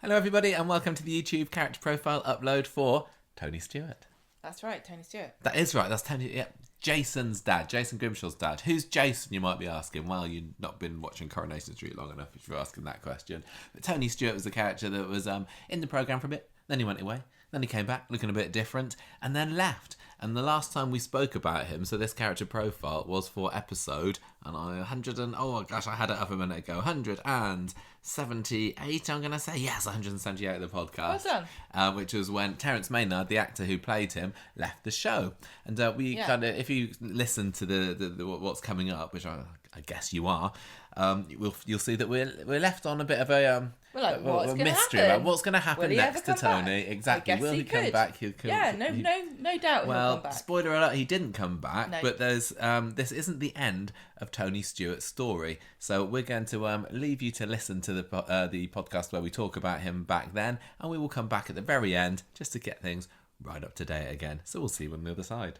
Hello everybody and welcome to the YouTube character profile upload for Tony Stewart. That's right, Tony Stewart. That is right, that's Tony, yeah. Jason's dad, Jason Grimshaw's dad. Who's Jason, you might be asking? Well, you've not been watching Coronation Street long enough if you're asking that question. But Tony Stewart was a character that was in the programme for a bit, then he went away, then he came back looking a bit different, and then left. And the last time we spoke about him, so this character profile was for episode, and I had it up a minute ago, 178, I'm going to say. Yes, 178 of the podcast. Well done. Which was when Terence Maynard, the actor who played him, left the show. And kind of, if you listen to the what's coming up, which I guess you are, you'll see that we're left on a bit of a mystery about what's going to happen next to Tony. Back? Exactly. Will he come back? No doubt. Well, he'll come back. Spoiler alert: he didn't come back. No. But there's this isn't the end of Tony Stewart's story. So we're going to leave you to listen to the podcast where we talk about him back then, and we will come back at the very end just to get things right up to date again. So we'll see you on the other side.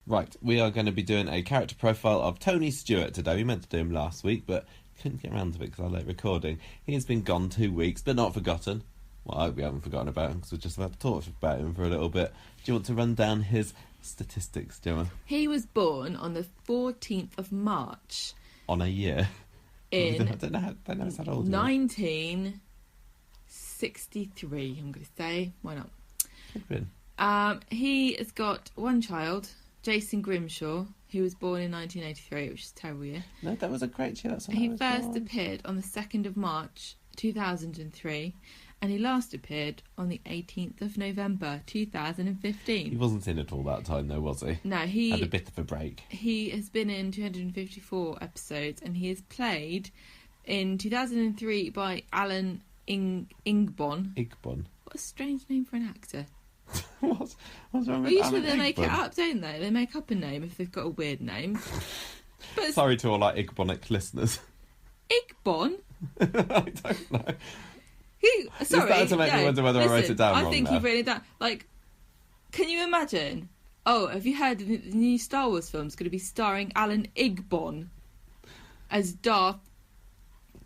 Right, we are going to be doing a character profile of Tony Stewart today. We meant to do him last week, but couldn't get around to it because I late recording. He has been gone 2 weeks, but not forgotten. Well, I hope we haven't forgotten about him because we're just about to talk about him for a little bit. Do you want to run down his statistics, Gemma? He was born on the 14th of March. On a year? In I don't know how old he is. 1963, I'm going to say. Why not? Could have been. He has got one child, Jason Grimshaw, who was born in 1983, which is a terrible year. No, that was a great year. That's when He first appeared on the 2nd of March 2003, and he last appeared on the 18th of November 2015. He wasn't in it all that time, though, was he? No, he had a bit of a break. He has been in 254 episodes, and he is played in 2003 by Alan Ingbon. Igbon. What a strange name for an actor. What's wrong with Usually Alan they make it Igbon? up, don't they? They make up a name if they've got a weird name. But Sorry to all our Igbonic listeners. Igbon? I don't know. Sorry. Is that to make me wonder whether I wrote it down wrong I think now? you've written it down. Like, can you imagine? Oh, have you heard the new Star Wars film's going to be starring Alan Igbon as Darth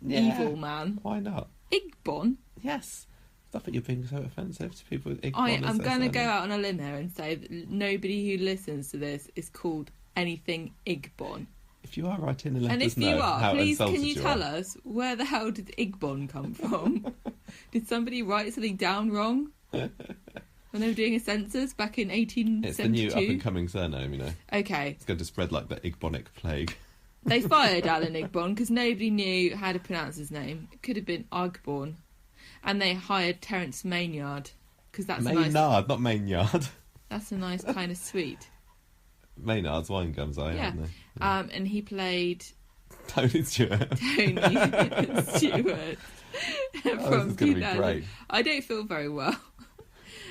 Evil Man? Why not? Igbon? Yes. Stop it, you're being so offensive to people with Igbon. I'm going to go out on a limb here and say that nobody who listens to this is called anything Igbon. If you are writing and let And us if you know are, how please insulted can you you tell are. us where the hell did Igbon come from? Did somebody write something down wrong when they were doing a census back in 1872? It's the new up-and-coming surname, you know. Okay. It's going to spread like the Igbonic plague. They fired Alan Igbon because nobody knew how to pronounce his name. It could have been Ogborn. And they hired Terence Maynard because that's Maynard, not Maynard. That's a nice kind of sweet. Maynard's wine gums, aren't they? And he played Tony Stewart. Tony Stewart from 2000. Great. I don't feel very well.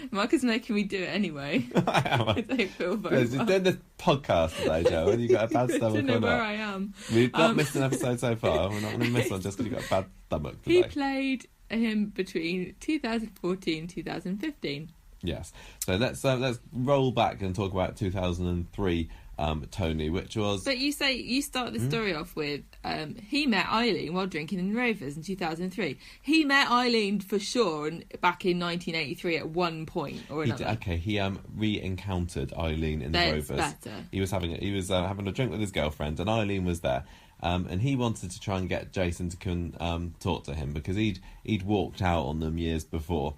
Mark is making me do it anyway. I am. I don't feel very well. You're doing this podcast today, Joe, and you've got a bad I stomach don't know or where not. I am. We've not missed an episode so far. We're not going to miss one just because you've got a bad stomach today. He played him between 2014 and 2015. Yes. So let's roll back and talk about 2003 Tony, which was... But you start the story off with he met Eileen while drinking in the Rovers in 2003. He met Eileen for sure back in 1983 at one point or another. He re-encountered Eileen in the Rovers. Better. He was having a drink with his girlfriend, and Eileen was there. And he wanted to try and get Jason to come talk to him because he'd walked out on them years before,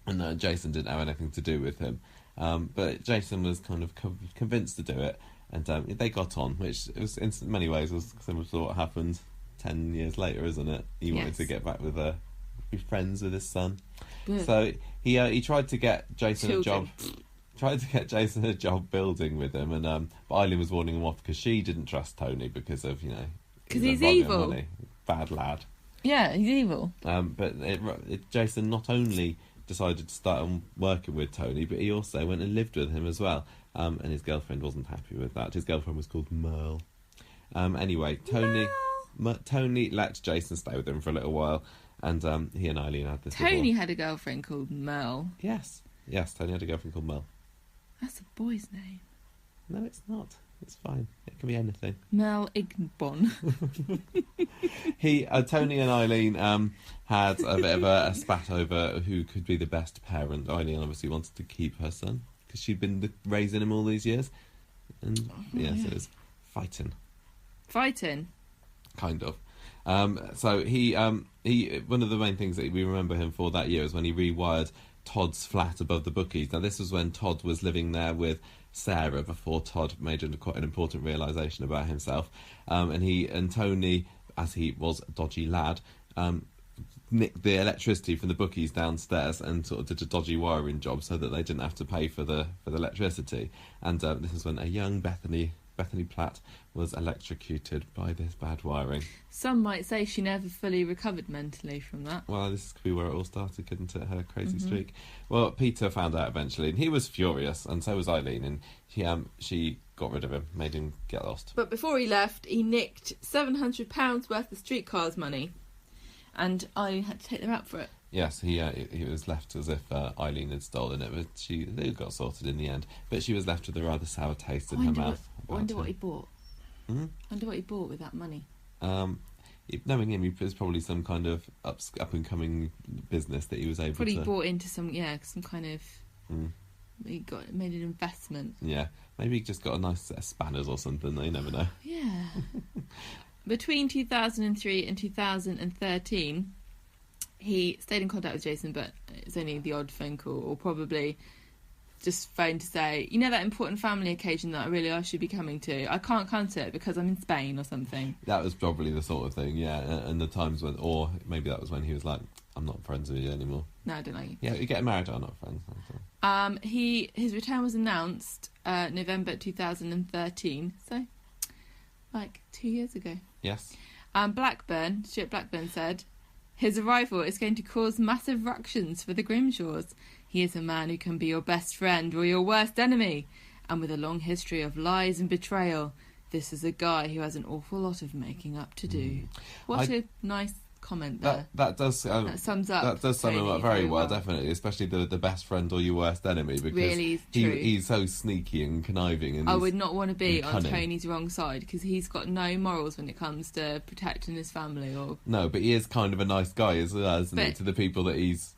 and Jason didn't have anything to do with him. But Jason was kind of convinced to do it, and they got on, which was in many ways was similar to what happened 10 years later, isn't it? He wanted to get back with be friends with his son. Yeah. So he tried to get Jason a job. Tried to get Jason a job building with him, and but Eileen was warning him off because she didn't trust Tony because of because he's evil, money. Bad lad. Yeah, he's evil. But Jason not only decided to start working with Tony, but he also went and lived with him as well. And his girlfriend wasn't happy with that. His girlfriend was called Merle. Anyway, Tony let Jason stay with him for a little while, and he and Eileen had this. Tony had a girlfriend called Merle. Yes, Tony had a girlfriend called Merle. That's a boy's name. No, it's not. It's fine. It can be anything. Mel Igbon. Tony and Eileen had a bit of a spat over who could be the best parent. Eileen obviously wanted to keep her son because she'd been raising him all these years, and so it was fighting. Kind of. So he one of the main things that we remember him for that year is when he rewired Todd's flat above the bookies. Now, this was when Todd was living there with Sarah before Todd made quite an important realisation about himself. And Tony, as he was a dodgy lad, nicked the electricity from the bookies downstairs and sort of did a dodgy wiring job so that they didn't have to pay for the electricity. And this is when a young Bethany Platt was electrocuted by this bad wiring. Some might say she never fully recovered mentally from that. Well, this could be where it all started, couldn't it? Her crazy streak. Well, Peter found out eventually, and he was furious, and so was Eileen, and she got rid of him, made him get lost. But before he left, he nicked £700 worth of streetcars money, and Eileen had to take them out for it. Yes, he was left as if Eileen had stolen it, but they got sorted in the end. But she was left with a rather sour taste in her mouth. I wonder what he bought. I wonder what he bought with that money. Knowing him, he was probably some kind of up and coming business that he was able to. Probably bought into some kind of. He made an investment. Yeah, maybe he just got a nice set of spanners or something. You never know. Yeah. Between 2003 and 2013, he stayed in contact with Jason, but it's only the odd phone call, or probably just phoned to say, that important family occasion that I should be coming to. I can't come to it because I'm in Spain or something. That was probably the sort of thing, yeah. And the times when, or maybe that was when he was like, I'm not friends with you anymore. No, I don't like you. Yeah, you're getting married, I'm not friends. His return was announced November 2013, so like 2 years ago. Yes. Stuart Blackburn said, his arrival is going to cause massive ructions for the Grimshaws. He is a man who can be your best friend or your worst enemy, and with a long history of lies and betrayal, this is a guy who has an awful lot of making up to do. What a nice comment there. That does that sums up. That does sum him up very well, definitely. Especially the best friend or your worst enemy, because really he's so sneaky and conniving. And I would not want to be on Tony's wrong side, because he's got no morals when it comes to protecting his family. No, but he is kind of a nice guy as well, isn't he? To the people that he's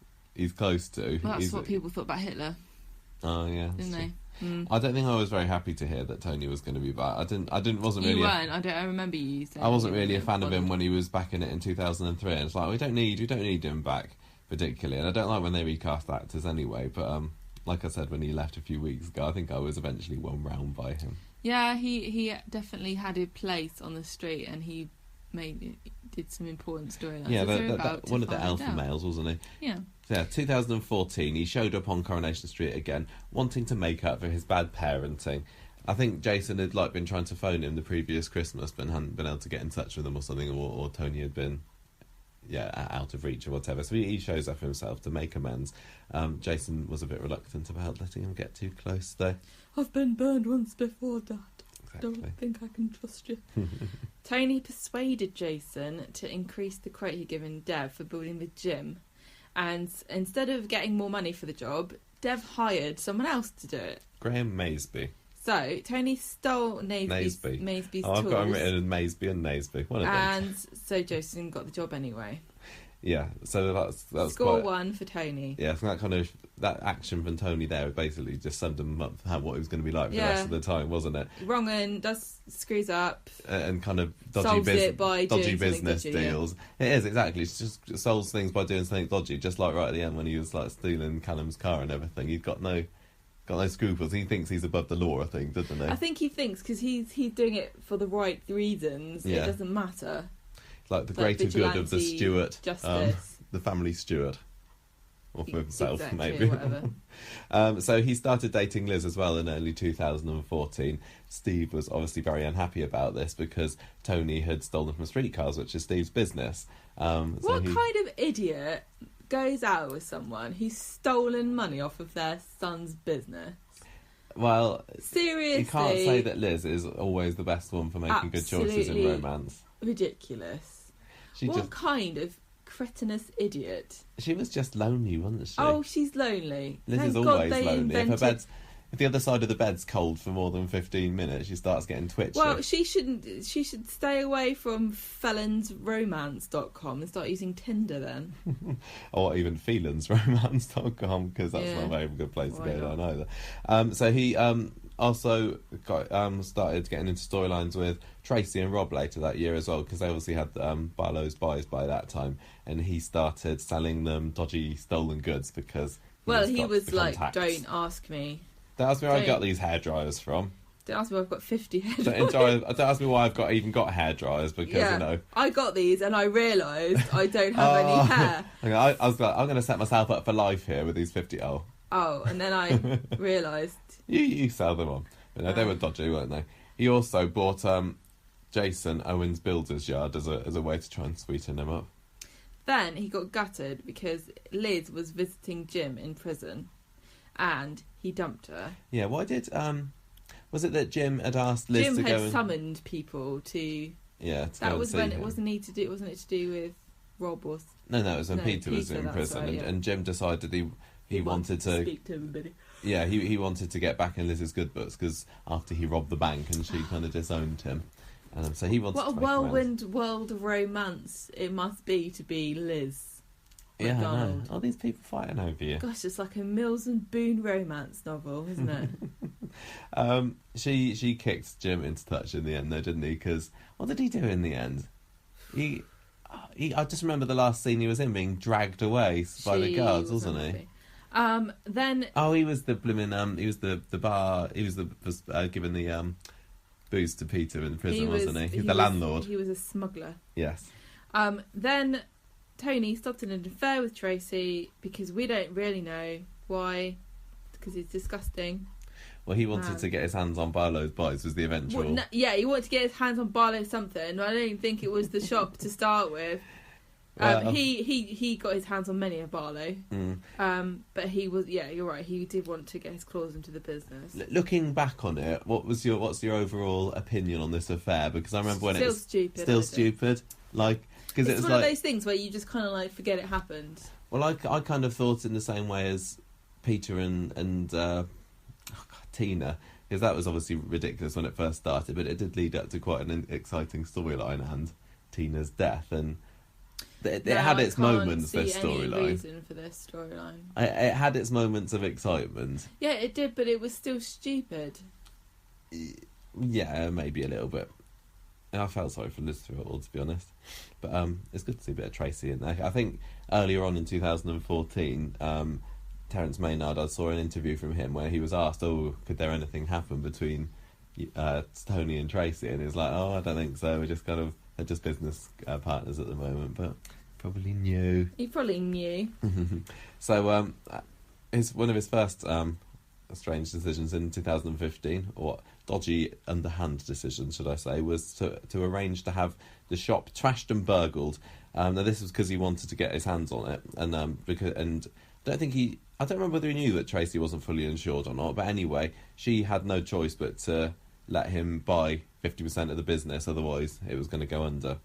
close to. Well, that's what people thought about Hitler. Oh yeah, didn't they? I don't think I was very happy to hear that Tony was going to be back. Wasn't really. You weren't. I remember you saying. I wasn't really a fan of him when he was back in it in 2003. And it's like we don't need him back particularly, and I don't like when they recast actors anyway. But like I said, when he left a few weeks ago, I think I was eventually won round by him. Yeah, he definitely had a place on the street, and he did some important storylines. Yeah, one of the alpha males, wasn't he? Yeah. So, 2014, he showed up on Coronation Street again, wanting to make up for his bad parenting. I think Jason had been trying to phone him the previous Christmas, but hadn't been able to get in touch with him or something, or Tony had been out of reach or whatever. So he shows up himself to make amends. Jason was a bit reluctant about letting him get too close, though. I've been burned once before, Dad. Exactly. Don't think I can trust you. Tony persuaded Jason to increase the quote he'd given Dev for building the gym, and instead of getting more money for the job, Dev hired someone else to do it. Graham Maysby. So Tony stole Maysby's tools. I've got him written in Maysby and Naysby. One of them. And so Jason got the job anyway. Yeah, so that's score one for Tony. Yeah, so that action from Tony there basically just summed him up what it was going to be like for the rest of the time, wasn't it? Wrong and screws up and kind of dodgy business deals. Yeah. It is exactly. It just solves things by doing something dodgy. Just like right at the end when he was stealing Callum's car and everything. He's got no scruples. He thinks he's above the law, I think, doesn't he? I think he thinks because he's doing it for the right reasons. Yeah. It doesn't matter. Like the greater good of the Stewart, justice. The family Stewart, or for himself, exactly, maybe. Whatever. So he started dating Liz as well in early 2014. Steve was obviously very unhappy about this because Tony had stolen from streetcars, which is Steve's business. What kind of idiot goes out with someone who's stolen money off of their son's business? Well, seriously, you can't say that Liz is always the best one for making good choices in romance. Ridiculous. Kind of cretinous idiot? She was just lonely, wasn't she? Oh, she's lonely. Liz is always lonely. if the other side of the bed's cold for more than 15 minutes, she starts getting twitchy. Well, she should stay away from felonsromance.com and start using Tinder then. Or even feelingsromance.com, because that's not a very good place to go down either. So he also got started getting into storylines with Tracy and Rob later that year as well, because they obviously had Barlow's Buys by that time, and he started selling them dodgy stolen goods because he was like, don't ask me. Don't ask me where I got these hairdryers from. Don't ask me where I've got 50 hairdryers. Don't ask me why I've even got hairdryers, because I got these and I realised I don't have any hair. Okay, I was like, I'm going to set myself up for life here with these 50. Oh, and then I realised you sell them on. But no, they were dodgy, weren't they? He also bought Jason Owen's builder's yard as a way to try and sweeten him up. Then he got gutted because Liz was visiting Jim in prison, and he dumped her. Yeah, why did was it that Jim had asked Liz Jim to go? Jim had summoned people to. Yeah, that was when it wasn't to do with Rob or. No, it was when Peter was in prison, right, and Jim decided he wanted to speak to everybody. Yeah, he wanted to get back in Liz's good books, because after he robbed the bank and she kind of disowned him, so he wanted. What a whirlwind world of romance it must be to be Liz. Yeah, I know. All these people fighting over you. Gosh, it's like a Mills and Boon romance novel, isn't it? She kicked Jim into touch in the end, though, didn't he? Because what did he do in the end? I just remember the last scene he was in being dragged away by the guards, wasn't he? Then he was the blooming he was the bar, he was giving the booze to Peter in prison, wasn't he? The landlord. He was a smuggler. Yes. Then Tony stopped an affair with Tracy because we don't really know why, because he's disgusting. Well, he wanted to get his hands on Barlow's Buys, was the eventual. Well, he wanted to get his hands on Barlow something. I don't even think it was the shop to start with. He got his hands on many of Barlow. But he was, you're right. He did want to get his claws into the business. Looking back on it, what's your overall opinion on this affair? Because I remember when it was still stupid. Like, because it's one of those things where you just kind of like forget it happened. Well, I kind of thought in the same way as Peter and Tina, because that was obviously ridiculous when it first started, but it did lead up to quite an exciting storyline and Tina's death, and it had its moments. This storyline. Reason for this storyline. It had its moments of excitement. Yeah, it did, but it was still stupid. Yeah, maybe a little bit. I felt sorry for Liz through it all, to be honest. But it's good to see a bit of Tracy in there. I think earlier on in 2014, Terence Maynard, I saw an interview from him where he was asked, could there anything happen between Tony and Tracy? And he was like, I don't think so. They're just business partners at the moment, but probably knew. He probably knew. So one of his first strange decisions in 2015, or dodgy underhand decision, should I say, was to arrange to have the shop trashed and burgled. Now this was because he wanted to get his hands on it, and I don't remember whether he knew that Tracy wasn't fully insured or not, but anyway, she had no choice but to let him buy 50% of the business, otherwise it was going to go under.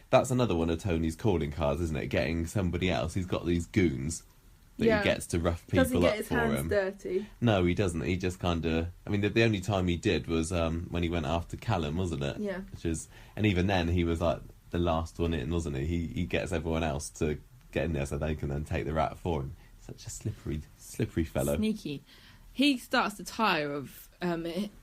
That's another one of Tony's calling cards, isn't it? Getting somebody else. He's got these goons that he gets to rough people up for him. Doesn't get his hands dirty. No, he doesn't. He just kind of... I mean, the only time he did was when he went after Callum, wasn't it? Yeah. And even then, he was like the last one in, wasn't he? He gets everyone else to get in there so they can then take the rat for him. Such a slippery fellow. Sneaky. He starts to tire of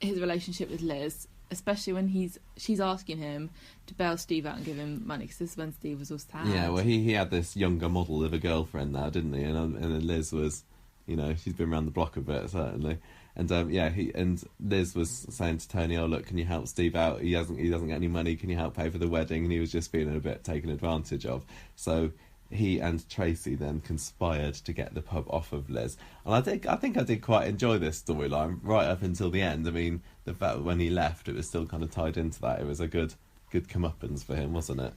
his relationship with Liz, especially when she's asking him to bail Steve out and give him money, because this is when Steve was all sad. Yeah, well, he had this younger model of a girlfriend now, didn't he? And then Liz was, she's been around the block a bit, certainly. And Liz was saying to Tony, look, can you help Steve out? He doesn't get any money. Can you help pay for the wedding? And he was just feeling a bit taken advantage of. So he and Tracy then conspired to get the pub off of Liz. And I think I did quite enjoy this storyline right up until the end. I mean, the fact that when he left, it was still kind of tied into that. It was a good comeuppance for him, wasn't it?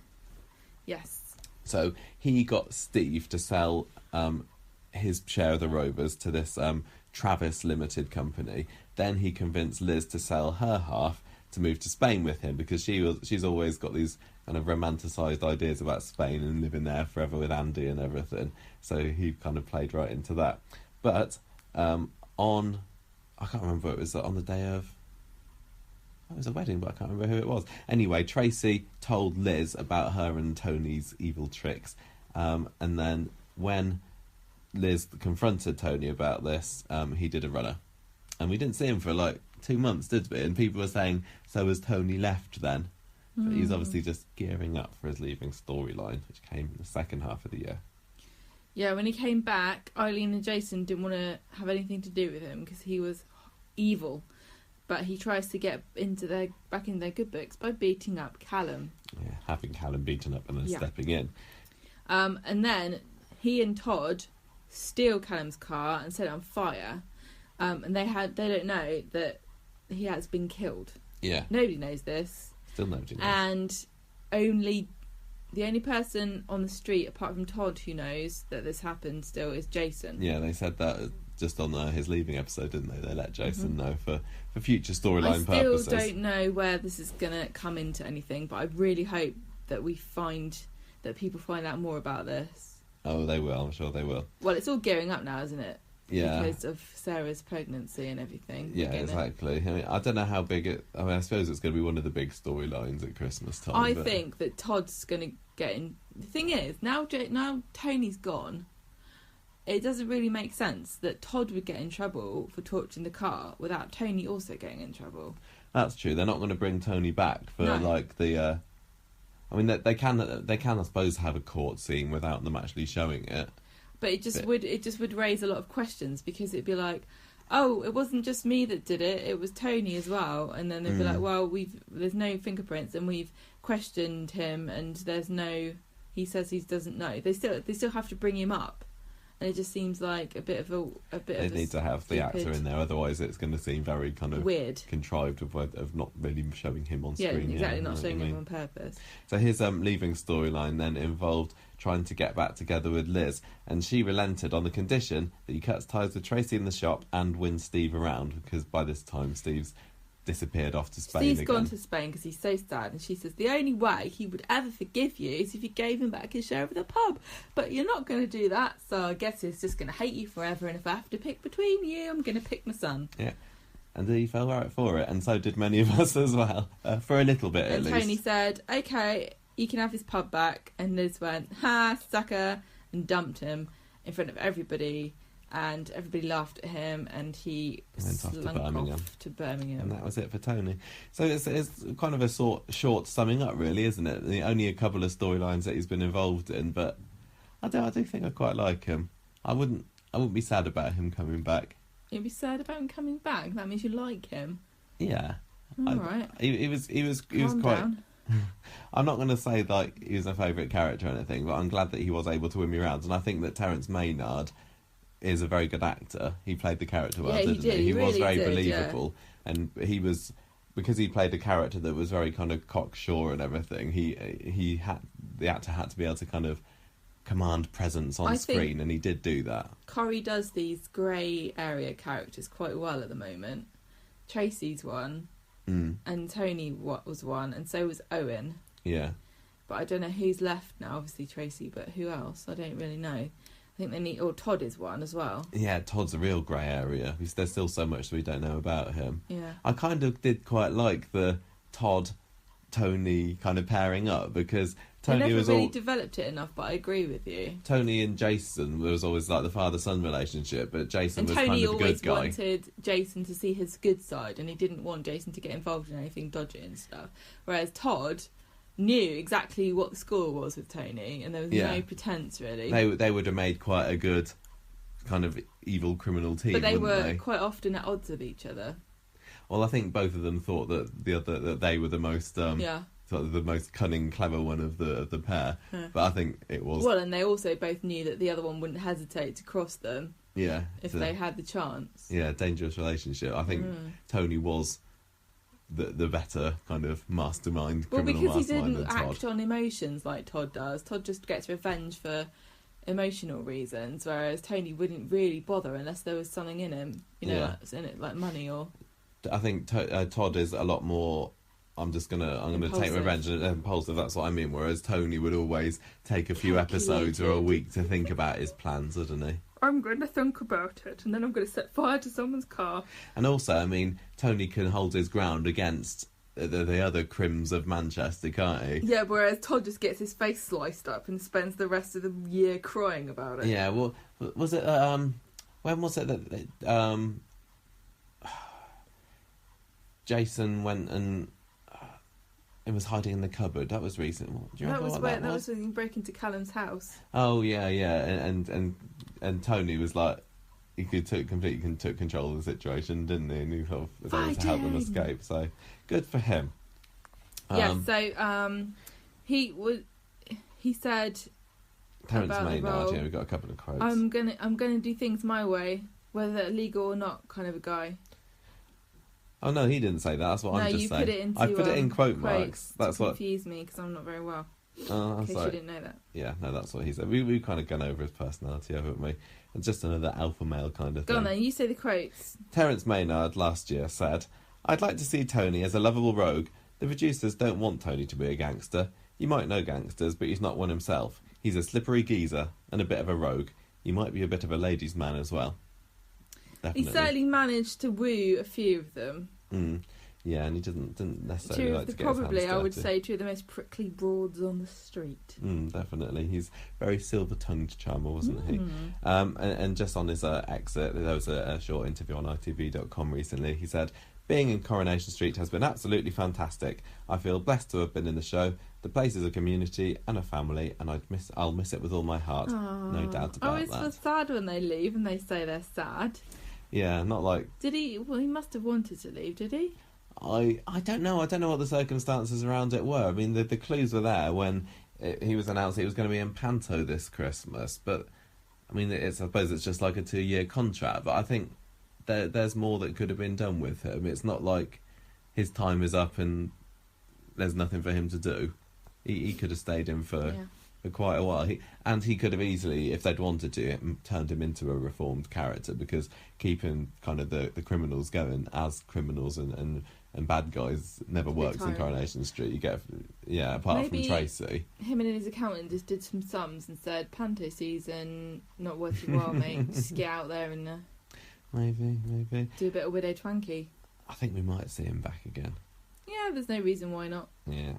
Yes. So he got Steve to sell his share of the Rovers to this Travis Limited company. Then he convinced Liz to sell her half to move to Spain with him, because she's always got these kind of romanticised ideas about Spain and living there forever with Andy and everything. So he kind of played right into that. But on I can't remember. It was on the day of. It was a wedding, but I can't remember who it was. Anyway, Tracy told Liz about her and Tony's evil tricks, and then when Liz confronted Tony about this, he did a runner, and we didn't see him for like 2 months, did we? And people were saying, so has Tony left then? But he's obviously just gearing up for his leaving storyline, which came in the second half of the year. Yeah, when he came back, Eileen and Jason didn't want to have anything to do with him because he was evil. But he tries to get back in their good books by beating up Callum. Yeah, having Callum beaten up and then stepping in. And then he and Todd steal Callum's car and set it on fire. And they don't know that he has been killed. Yeah. Nobody knows this. Still nobody knows. And the only person on the street, apart from Todd, who knows that this happened still is Jason. Yeah, they said that just on his leaving episode, didn't they? They let Jason know for future storyline purposes. I still don't know where this is going to come into anything, but I really hope that people find out more about this. Oh, they will. I'm sure they will. Well, it's all gearing up now, isn't it? Yeah. Because of Sarah's pregnancy and everything. Yeah, exactly. I mean, I don't know how big it... I suppose it's going to be one of the big storylines at Christmas time. I think that Todd's going to get in... The thing is, now Tony's gone, it doesn't really make sense that Todd would get in trouble for torching the car without Tony also getting in trouble. That's true. They're not going to bring Tony back for like the... I mean, they can, I suppose, have a court scene without them actually showing it. But it just would raise a lot of questions because it'd be like, oh, it wasn't just me that did it; it was Tony as well. And then they'd be like, well, there's no fingerprints, and we've questioned him, and he says he doesn't know. They still have to bring him up, and it just seems like a bit of They need to have the actor in there, otherwise it's going to seem very kind of weird, contrived of not really showing him on screen. Yeah, exactly, not showing him on purpose. So his leaving storyline then involved trying to get back together with Liz, and she relented on the condition that he cuts ties with Tracy in the shop and wins Steve around, because by this time Steve's disappeared off to Spain Steve's again. gone to Spain because he's so sad, and she says the only way he would ever forgive you is if you gave him back his share of the pub, but you're not going to do that, so I guess he's just going to hate you forever, and if I have to pick between you, I'm going to pick my son. Yeah, and he fell right for it, and so did many of us as well, for a little bit at least. And Tony said, okay, you can have his pub back, and Liz went, ha, sucker, and dumped him in front of everybody, and everybody laughed at him, and he slunk off to Birmingham. And that was it for Tony. So it's kind of a short summing up, really, isn't it? Only a couple of storylines that he's been involved in, but I do think I quite like him. I wouldn't be sad about him coming back. You'd be sad about him coming back? That means you like him. Yeah. All right. He was Calm quite... down. I'm not going to say like he was my favourite character or anything, but I'm glad that he was able to win me round, and I think that Terence Maynard is a very good actor. He played the character well, didn't he? He really was very did, believable, and he was, because he played a character that was very kind of cocksure and everything. The actor had to be able to kind of command presence on screen, and he did do that. Corrie does these grey area characters quite well at the moment. Tracy's one. And Tony was one, and so was Owen. Yeah. But I don't know who's left now, obviously Tracy, but who else? I don't really know. I think they need... Or Todd is one as well. Yeah, Todd's a real grey area. There's still so much that we don't know about him. Yeah. I kind of did quite like the Todd-Tony kind of pairing up, because Tony they never was really developed it enough, but I agree with you. Tony and Jason was always like the father-son relationship, but Jason was kind of a good guy. And Tony always wanted Jason to see his good side, and he didn't want Jason to get involved in anything dodgy and stuff. Whereas Todd knew exactly what the score was with Tony, and there was no pretense, really. They would have made quite a good kind of evil criminal team, but they wouldn't were quite often at odds with each other. Well, I think both of them thought that they were the most... sort of the most cunning, clever one of the pair. Yeah. But I think it was... Well, and they also both knew that the other one wouldn't hesitate to cross them. Yeah. If they had the chance. Yeah, dangerous relationship. I think Tony was the better kind of mastermind, criminal mastermind. Well, because he didn't act on emotions like Todd does. Todd just gets revenge for emotional reasons, whereas Tony wouldn't really bother unless there was something in him, that's in it, like money or... I think Todd is a lot more... I'm gonna take revenge and impulsive. That's what I mean. Whereas Tony would always take a few episodes or a week to think about his plans, wouldn't he? I'm going to think about it, and then I'm going to set fire to someone's car. And also, I mean, Tony can hold his ground against the other crims of Manchester, can't he? Yeah, whereas Todd just gets his face sliced up and spends the rest of the year crying about it. Yeah, well, was it, when was it that Jason went and it was hiding in the cupboard? That was recent. Do you remember what that was? That was when he broke into Callum's house. Oh, yeah, and Tony was like, he completely took control of the situation, didn't he? And he sort of was able to help them escape. So good for him. He said Terence about Maynard. the role, Yeah, we've got a couple of quotes. I'm gonna do things my way, whether they're legal or not, kind of a guy. Oh no, he didn't say that. That's what I'm just saying. I put it in quote marks. That's what confused me because I'm not very well. Oh, in case you didn't know that. Yeah, no, that's what he said. We've kind of gone over his personality, haven't we? It's just another alpha male kind of thing. Go on then, you say the quotes. Terence Maynard last year said, "I'd like to see Tony as a lovable rogue. The producers don't want Tony to be a gangster. You might know gangsters, but he's not one himself. He's a slippery geezer and a bit of a rogue. He might be a bit of a ladies' man as well." Definitely. He certainly managed to woo a few of them. Yeah, and he didn't necessarily like to get his hands probably, dirty. I would say, two of the most prickly broads on the street. Definitely. He's very silver-tongued charmer, wasn't he? And just on his exit, there was a short interview on ITV.com recently. He said, "Being in Coronation Street has been absolutely fantastic. I feel blessed to have been in the show. The place is a community and a family, and I'll miss it with all my heart." No doubt about that. I always feel sad when they leave and they say they're sad. Yeah, not like... Did he? Well, he must have wanted to leave, did he? I don't know. I don't know what the circumstances around it were. I mean, the clues were there when he was announced he was going to be in Panto this Christmas. But, I mean, I suppose it's just like a 2-year contract. But I think there's more that could have been done with him. It's not like his time is up and there's nothing for him to do. He could have stayed in for quite a while. He could have easily, if they'd wanted to, turned him into a reformed character, because keeping kind of the criminals going as criminals and bad guys never works in Coronation Street. You get, apart from Tracy. Him and his accountant just did some sums and said, Panto season, not worth your while, mate. Just get out there and maybe do a bit of Widow Twanky. I think we might see him back again. Yeah, there's no reason why not. Yeah.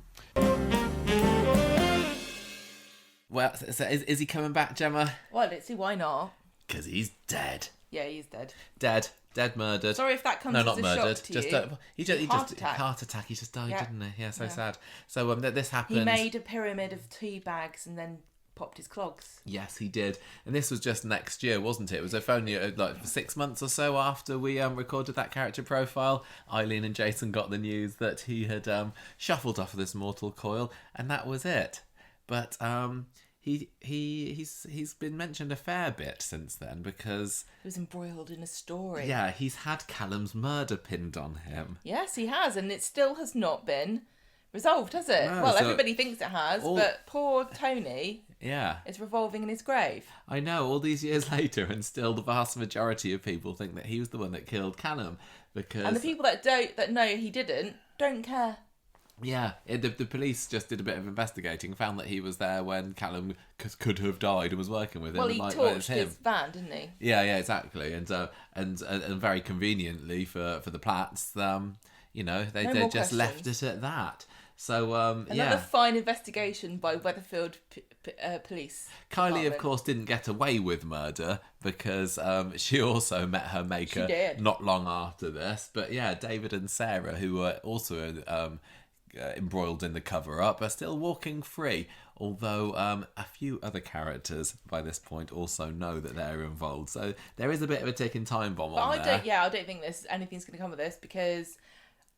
Well, so is he coming back, Gemma? Well, let's see, why not? Because he's dead. Yeah, he's dead. Dead, murdered. Sorry if that comes as a shock to you. He just heart attack. He just died, didn't he? Yeah, so sad. So this happened. He made a pyramid of tea bags and then popped his clogs. Yes, he did. And this was just next year, wasn't it? It was only like 6 months or so after we recorded that character profile. Eileen and Jason got the news that he had shuffled off of this mortal coil, and that was it. But he's been mentioned a fair bit since then, because he was embroiled in a story. Yeah, he's had Callum's murder pinned on him. Yes, he has, and it still has not been resolved, has it? No, well, everybody thinks it has, but poor Tony is revolving in his grave. I know, all these years later, and still the vast majority of people think that he was the one that killed Callum. And the people that know he didn't don't care. Yeah, the police just did a bit of investigating, found that he was there when Callum could have died and was working with him. Well, he torched his van, didn't he? Yeah, exactly. And very conveniently for the Platts, they just left it at that. So another fine investigation by Weatherfield Police Kylie, Department. of course, didn't get away with murder because she also met her maker not long after this. But yeah, David and Sarah, who were also embroiled in the cover-up, are still walking free, although a few other characters by this point also know that they're involved, so there is a bit of a ticking time bomb on there. I don't think anything's going to come of this, because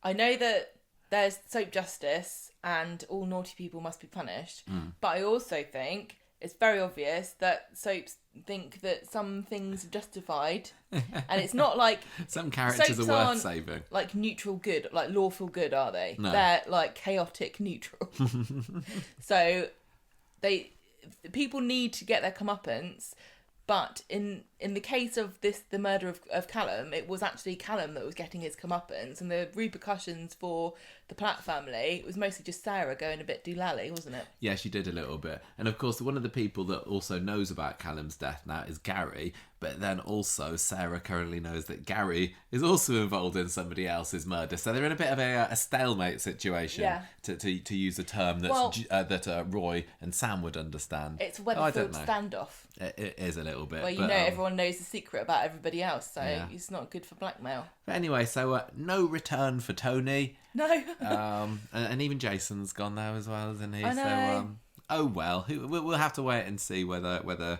I know that there's soap justice and all naughty people must be punished, but I also think it's very obvious that soaps think that some things are justified, and it's not like some characters are worth saving. Like neutral good, like lawful good, are they? No. They're like chaotic neutral. So people need to get their comeuppance. But in the case of the murder of Callum, it was actually Callum that was getting his comeuppance, and the repercussions for the Platt family, it was mostly just Sarah going a bit doolally, wasn't it? Yeah, she did a little bit. And of course, one of the people that also knows about Callum's death now is Gary, But then also Sarah currently knows that Gary is also involved in somebody else's murder. So they're in a bit of a stalemate situation, to use a term that Roy and Sam would understand. It's a Weatherfield standoff. It is a little bit. Well, everyone knows the secret about everybody else, so it's not good for blackmail. But anyway, so no return for Tony. No. And even Jason's gone now as well, isn't he? I know. So, oh well. We'll have to wait and see whether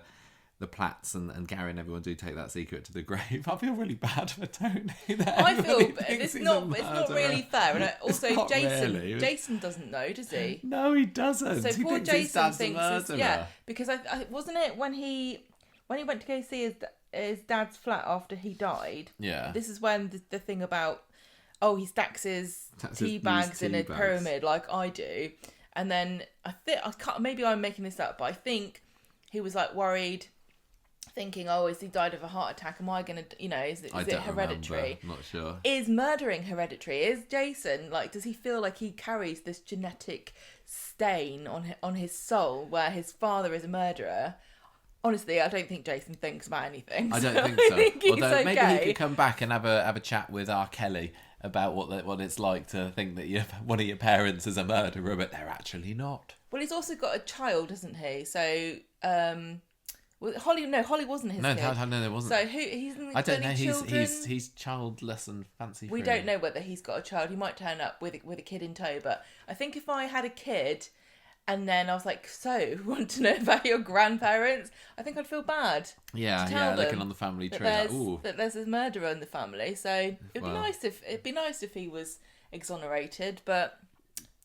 the Platts and Gary and everyone do take that secret to the grave. I feel really bad for Tony. I feel it's not really fair. And also, Jason doesn't know, does he? No, he doesn't. So he poor thinks Jason thinks, it's, because I wasn't it when he went to go see his dad's flat after he died. Yeah. This is when the thing about he stacks his tea bags in a pyramid like I do, and then maybe I'm making this up, but I think he was like worried. Thinking, is he died of a heart attack? Am I going to, is it hereditary? I'm not sure. Is murdering hereditary? Is Jason, does he feel like he carries this genetic stain on his soul where his father is a murderer? Honestly, I don't think Jason thinks about anything. I don't think so. I think he's Although maybe okay. he could come back and have a chat with R. Kelly about what it's like to think that one of your parents is a murderer, but they're actually not. Well, he's also got a child, hasn't he? So, Holly wasn't his kid. No, there wasn't. So he's I don't know. Children? He's childless and fancy free. We don't know whether he's got a child. He might turn up with a kid in tow. But I think if I had a kid, and then I was like, "So, want to know about your grandparents?" I think I'd feel bad. Yeah, looking on the family tree, that there's a murderer in the family. So it'd be nice if he was exonerated, but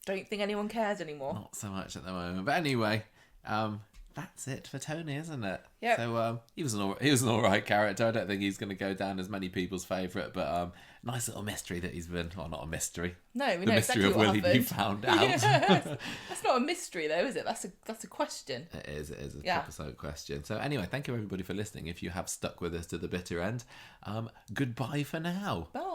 don't think anyone cares anymore. Not so much at the moment. But anyway, that's it for Tony, isn't it? Yeah. So he was an all right character. I don't think he's going to go down as many people's favourite, but nice little mystery that he's been. Well, not a mystery. No, we the know mystery exactly of what will he happened. be found out? Yeah, that's not a mystery though, is it? That's a question. It is a episode question. So anyway, thank you everybody for listening. If you have stuck with us to the bitter end, goodbye for now. Bye.